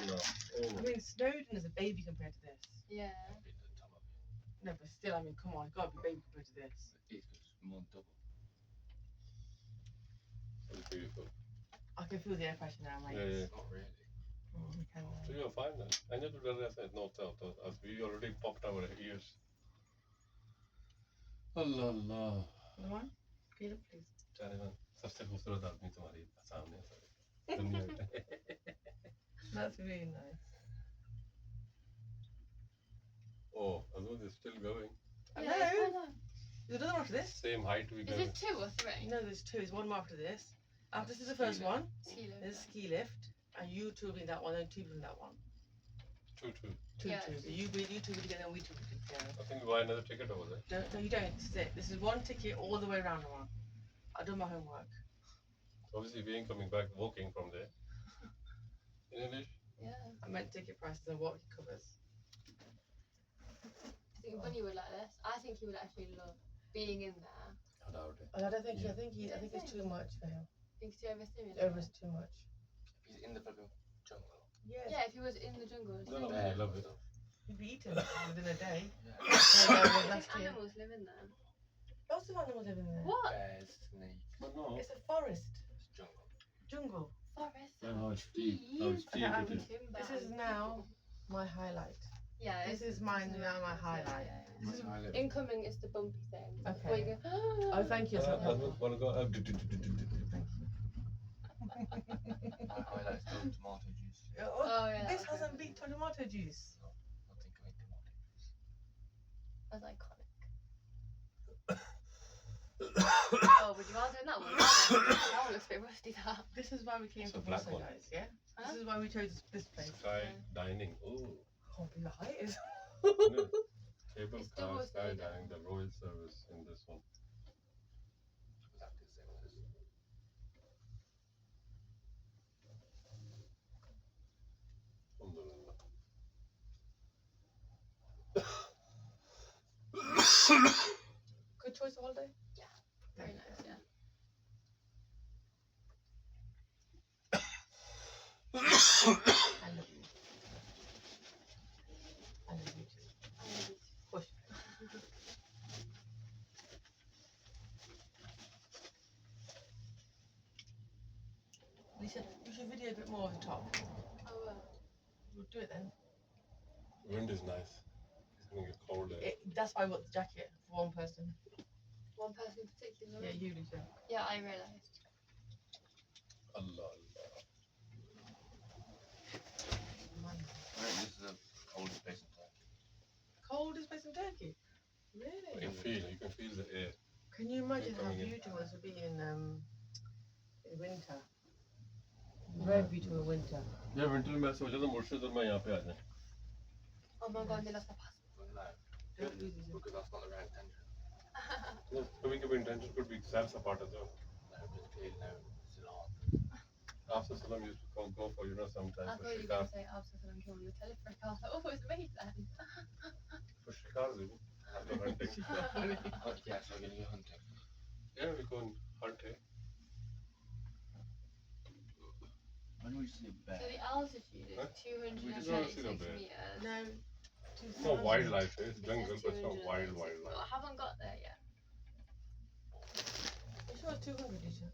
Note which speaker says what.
Speaker 1: No.
Speaker 2: I mean, Snowden is a baby compared to this.
Speaker 3: Yeah.
Speaker 2: No, but still, I mean, come on, it's got to be baby compared to this.
Speaker 1: It's more than double. It's beautiful.
Speaker 2: I can feel the air pressure now, mate.
Speaker 1: Yeah.
Speaker 3: Not really.
Speaker 2: I can,
Speaker 1: So you're fine then. I need to tell us no south as we already popped our ears. Allah Allah.
Speaker 2: Come on, feel it, please.
Speaker 1: Charivan, सबसे खूबसूरत आदमी तुम्हारे सामने है sir दुनिया में.
Speaker 2: That's really nice.
Speaker 1: Oh, Azud is still going.
Speaker 2: I
Speaker 3: Yeah,
Speaker 2: know.
Speaker 3: it's quite long.
Speaker 2: There's another one after this.
Speaker 1: Same height we
Speaker 3: Is
Speaker 1: going.
Speaker 3: it 2 or 3?
Speaker 2: No, there's two. There's one more after this. After this is the first one.
Speaker 3: Ski lift.
Speaker 2: There's a ski lift, and you two will be in that one, and two will be in that one.
Speaker 1: Two.
Speaker 2: Two.
Speaker 3: Yeah.
Speaker 2: So you two will together, and we two will together.
Speaker 1: I think we buy another ticket over there.
Speaker 2: No, you don't. This is it. This is one ticket all the way around the one. I've done my homework.
Speaker 1: Obviously, we ain't coming back walking from there. In English?
Speaker 3: Yeah.
Speaker 2: I meant ticket prices and what it covers.
Speaker 3: I think Bunny would like this. I think he would actually love being in there.
Speaker 1: I doubt it.
Speaker 2: I don't think.
Speaker 1: Yeah.
Speaker 2: I think it's too much for him.
Speaker 3: Think it's too overstimulated.
Speaker 2: Over is too much.
Speaker 4: If he's in the fucking jungle.
Speaker 2: Yes.
Speaker 3: Yeah, if he was in the jungle.
Speaker 1: No,
Speaker 4: Yeah.
Speaker 1: I love it.
Speaker 2: You'd be eaten within a day.
Speaker 4: Yeah.
Speaker 3: I think animals live in there.
Speaker 2: Lots of animals live in there.
Speaker 3: What?
Speaker 4: Bears, snakes,
Speaker 1: But no.
Speaker 2: It's a forest.
Speaker 4: it's jungle.
Speaker 2: Jungle.
Speaker 3: Forest.
Speaker 1: How steep. How steep
Speaker 2: Okay,
Speaker 1: it is.
Speaker 3: Timber
Speaker 2: This is
Speaker 3: and
Speaker 2: now my highlight.
Speaker 3: Yeah.
Speaker 2: This
Speaker 3: it's-
Speaker 2: is mine
Speaker 3: it's
Speaker 2: now, my
Speaker 3: yeah,
Speaker 2: highlight.
Speaker 3: yeah, yeah.
Speaker 2: This is,
Speaker 3: Incoming is the bumpy thing.
Speaker 2: Okay.
Speaker 3: Before you go,
Speaker 2: oh, thank you. That's not helpful.
Speaker 1: Want to go up?
Speaker 2: Thank you.
Speaker 4: My highlight's still tomato juice.
Speaker 3: Oh, yeah,
Speaker 2: This
Speaker 3: okay.
Speaker 2: hasn't beat tomato juice.
Speaker 4: Nothing can make tomato juice.
Speaker 3: That's iconic. Oh, would you rather in that one? That one looks a bit rusty, that.
Speaker 2: This is why we came
Speaker 1: It's
Speaker 2: to
Speaker 1: a black
Speaker 2: Boston,
Speaker 1: one.
Speaker 2: guys. Yeah.
Speaker 3: Huh?
Speaker 2: This is why we chose this place.
Speaker 1: Sky dining. Oh.
Speaker 2: Can't believe how high it is.
Speaker 1: Cable
Speaker 3: It's still
Speaker 1: car,
Speaker 3: was
Speaker 1: sky
Speaker 3: made
Speaker 1: dining, the royal service in this one.
Speaker 4: Exactly the same as this.
Speaker 1: Alhamdulillah.
Speaker 2: Good choice of holiday.
Speaker 3: Very nice, yeah.
Speaker 2: I love you. I love you too. Push. Lisa, you should video a bit more of the top.
Speaker 3: Oh,
Speaker 2: We'll do it then.
Speaker 1: Wind is nice. It's gonna get cold there.
Speaker 2: That's why I got the jacket for one person.
Speaker 3: one person in particular.
Speaker 2: Yeah, you, Lisa.
Speaker 3: Yeah, I realised.
Speaker 1: Allah.
Speaker 2: Man.
Speaker 4: Right, this is the coldest place in Turkey.
Speaker 2: Coldest place in Turkey.
Speaker 1: You
Speaker 2: Really?
Speaker 1: can feel the air.
Speaker 2: Can you imagine how
Speaker 1: Coming in.
Speaker 2: beautiful this would be in winter? Very beautiful winter.
Speaker 1: Yeah, winter में सोचा था मुर्शिद और मैं यहाँ पे आ जाए.
Speaker 3: Oh my god, they lost their passport.
Speaker 4: But no,
Speaker 2: Don't lose it.
Speaker 4: because that's not the right intention.
Speaker 1: No, कभी-कभी intention could be self apart as well.
Speaker 4: No, because clearly no, it's still hard.
Speaker 1: After Salam used to go for,
Speaker 3: I
Speaker 1: sometimes
Speaker 3: thought you were going to say Absalom came on the telephone. I was like, oh, it's me then.
Speaker 1: for shikar even. After hunting.
Speaker 4: But yeah, so we're going to go hunting.
Speaker 1: Yeah, we go and hunt here.
Speaker 4: When we see a bear,
Speaker 3: So the altitude is
Speaker 1: Huh? We just wanna see the
Speaker 3: 236
Speaker 1: bear.
Speaker 3: meters.
Speaker 2: No.
Speaker 1: It's not wildlife, it's
Speaker 3: It
Speaker 1: jungle,
Speaker 3: says
Speaker 1: but it's not
Speaker 3: 236.
Speaker 1: wild
Speaker 3: Well, I
Speaker 1: wildlife.
Speaker 3: haven't got there yet.
Speaker 2: You sure it's 200, Lisa?